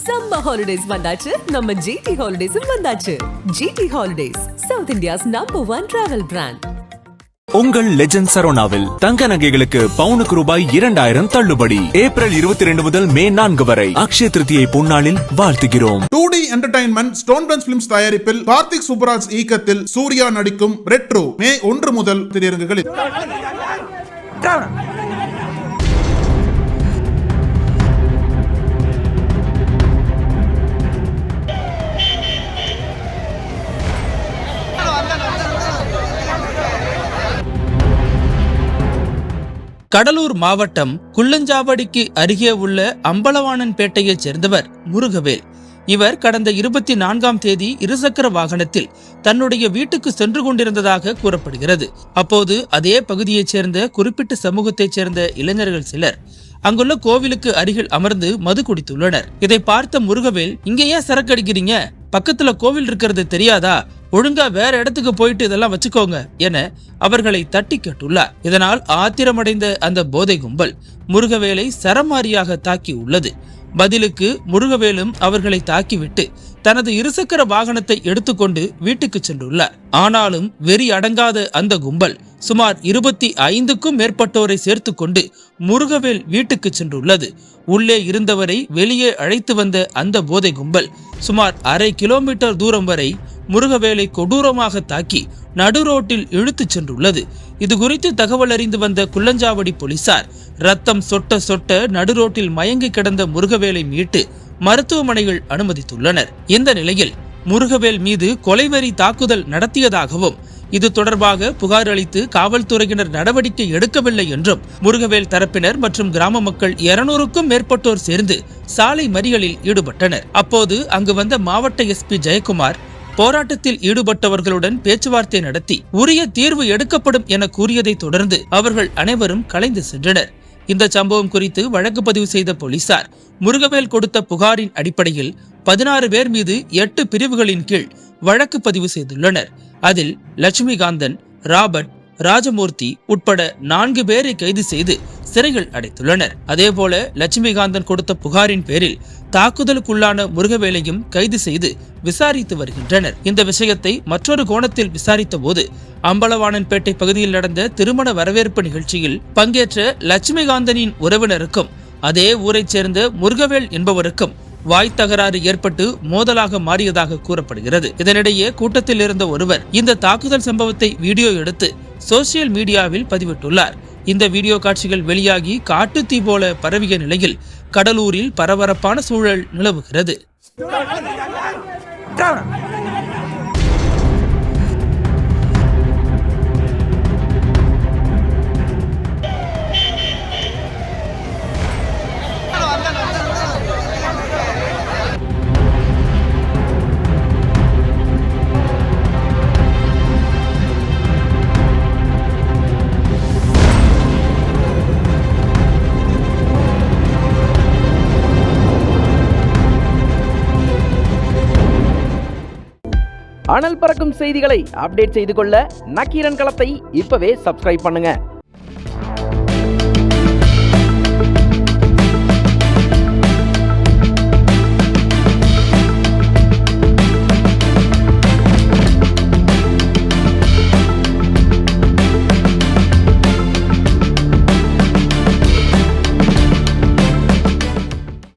Summer holidays வந்தாச்சு, நம்ம GT ஹாலிடேஸும் வந்தாச்சு. GT holidays, south India's #1 travel brand. உங்கள் லெஜண்ட் சரோனாவில் தங்க நகைகளுக்கு பவுனுக்கு ரூபாய் 2000 தள்ளுபடி. ஏப்ரல் 22 முதல் மே 4 வரை அக்ஷய திருதியை பொன்னாளில் வாழ்த்துகிறோம். 2D entertainment stone bench films தயாரிப்பில் கார்த்திக் சுப்பராஜ் இயக்கத்தில் சூர்யா நடிக்கும் ரெட்ரோ மே 1 முதல் திரையரங்குகளில். கடலூர் மாவட்டம் குள்ளஞ்சாவடிக்கு அருகே உள்ள அம்பலவாணன்பேட்டையைச் சேர்ந்தவர் முருகவேல். இவர் கடந்த 24ஆம் தேதி இருசக்கர வாகனத்தில் தன்னுடைய வீட்டுக்கு சென்று கொண்டிருந்ததாக கூறப்படுகிறது. அப்போது அதே பகுதியைச் சேர்ந்த குறிப்பிட்ட சமூகத்தைச் சேர்ந்த இளைஞர்கள் சிலர் அங்குள்ள கோவிலுக்கு அருகில் அமர்ந்து மது குடித்துள்ளனர். இதை பார்த்த முருகவேல், இங்க ஏன் சரக்கு அடிக்கிறீங்க, பக்கத்துல கோவில் இருக்கிறது தெரியாதா, ஒழுங்கா வேற இடத்துக்கு போயிட்டு இதெல்லாம் வச்சுக்கோங்க என அவர்களை தட்டி கேட்டுள்ளார். இதனால் ஆத்திரமடைந்த அந்த போதை கும்பல் முருகவேலை சரமாரியாக தாக்கி உள்ளது. பதிலுக்கு முருகவேலும் அவர்களை தாக்கிவிட்டு தனது இருசக்கர வாகனத்தை எடுத்துக்கொண்டு வீட்டுக்கு சென்றுள்ளார். ஆனாலும் வெறி அடங்காத அந்த கும்பல் சுமார் 25க்கும் மேற்பட்டோரை சேர்த்து கொண்டு முருகவேல் வீட்டுக்கு சென்றுள்ளது. உள்ளே இருந்தவரை வெளியே அழைத்து வந்த அந்த போதை கும்பல் சுமார் 1/2 கிலோமீட்டர் தூரம் வரை முருகவேலை கொடூரமாக தாக்கி நடுரோட்டில் இழுத்துச் சென்றுள்ளது. இது குறித்து தகவல் அறிந்து வந்த குள்ளஞ்சாவடி போலீசார் ரத்தம் சொட்ட சொட்ட நடுரோட்டில் மயங்கி கிடந்த முருகவேலை மீட்டு மருத்துவமனையில் அனுமதித்துள்ளனர். இந்த நிலையில் முருகவேல் மீது கொலைவெறி தாக்குதல் நடத்தியதாகவும் இது தொடர்பாக புகார் அளித்து காவல்துறையினர் நடவடிக்கை எடுக்கவில்லை என்றும் முருகவேல் தரப்பினர் மற்றும் கிராம மக்கள் 200க்கும் மேற்பட்டோர் சேர்ந்து சாலை மறியலில் ஈடுபட்டனர். அப்போது அங்கு வந்த மாவட்ட எஸ்பி ஜெயக்குமார் போராட்டத்தில் ஈடுபட்டவர்களுடன் பேச்சுவார்த்தை நடத்தி உரிய தீர்வு எடுக்கப்படும் என கூறியதை தொடர்ந்து அவர்கள் அனைவரும் கலைந்து சென்றனர். இந்த சம்பவம் குறித்து வழக்கு பதிவு செய்த போலீசார் முருகவேல் கொடுத்த புகாரின் அடிப்படையில் 16 பேர் மீது 8 பிரிவுகளின் கீழ் வழக்கு பதிவு செய்துள்ளனர். அதில் லட்சுமிகாந்தன், ராபர்ட், ராஜமூர்த்தி உட்பட 4 பேரை கைது செய்து சிறைகள் அடைத்துள்ளனர். அதேபோல லட்சுமிகாந்தன் கொடுத்த புகாரின் பேரில் தாக்குதலுக்குள்ளான முருகவேலையும் கைது செய்து விசாரித்து வருகின்றனர். இந்த விஷயத்தை மற்றொரு கோணத்தில் விசாரித்த போது அம்பலவாணன்பேட்டை பகுதியில் நடந்த திருமண வரவேற்பு நிகழ்ச்சியில் பங்கேற்ற லட்சுமிகாந்தனின் உறவினருக்கும் அதே ஊரைச் சேர்ந்த முருகவேல் என்பவருக்கும் வாய் தகராறு ஏற்பட்டு மோதலாக மாறியதாக கூறப்படுகிறது. இதனிடையே கூட்டத்தில் இருந்த ஒருவர் இந்த தாக்குதல் சம்பவத்தை வீடியோ எடுத்து சோசியல் மீடியாவில் பதிவிட்டுள்ளார். இந்த வீடியோ காட்சிகள் வெளியாகி காட்டுத்தீ போல பரவிய நிலையில் கடலூரில் பரபரப்பான சூழல் நிலவுகிறது. அனல் பறக்கும் செய்திகளை அப்டேட் செய்து கொள்ள நக்கீரன் களத்தை இப்பவே சப்ஸ்கிரைப் பண்ணுங்க.